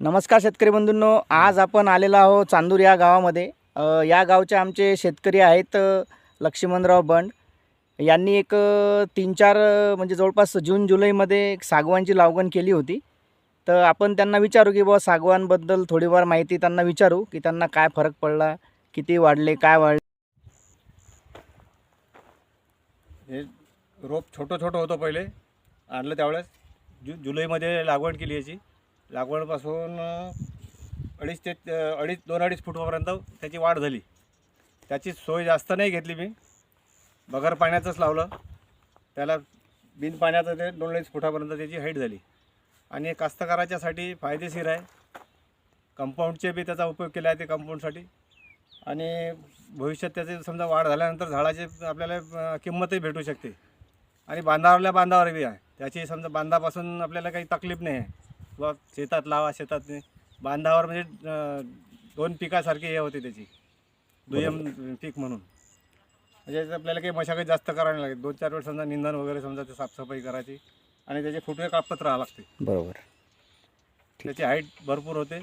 नमस्कार शेतकरी बंधूंनो, आज आपण आलेलो आहोत चांदूर या गावामध्ये. या गावचे आमचे शेतकरी आहेत लक्ष्मणराव बंड. यांनी एक 3-4 म्हणजे जवळपास जून जुलैमध्ये एक सागवानची लागवड केली होती. तर आपण त्यांना विचारू की बुवा सागवानबद्दल थोडीफार माहिती त्यांना विचारू की त्यांना काय फरक पडला, किती वाढले, काय वाढले. हे रोप छोटं छोटं होतं पहिले आणलं त्यावेळेस जुलैमध्ये लागवड केली याची. लागवडपासून 2-2.5 फुटापर्यंत त्याची वाढ झाली. त्याची सोय जास्त नाही घेतली मी, बगर पाण्याचंच लावलं त्याला. बिन पाण्याचं ते 2-2.5 फुटापर्यंत त्याची हाईट झाली आणि कास्तकाराच्यासाठी फायदेशीर आहे. कंपाऊंडचे बी त्याचा उपयोग केला आहे ते कंपाऊंडसाठी. आणि भविष्यात त्याचे समजा वाढ झाल्यानंतर झाडाची आपल्याला किंमतही भेटू शकते. आणि बांधावर बी आहे त्याची. समजा बांधापासून आपल्याला काही तकलीफ नाही आहे किंवा शेतात लावा, शेतात नाही. बांधावर म्हणजे 2 पिकासारखी हे होते त्याची, दुय्यम पीक म्हणून. म्हणजे आपल्याला काही मशागत जास्त करावी नाही लागेल. 2-4 वेळ समजा निंदण वगैरे समजा ते साफसफाई करायची आणि त्याचे फुटवे कापत राहावं लागते. बरोबर. त्याची हाईट भरपूर होते.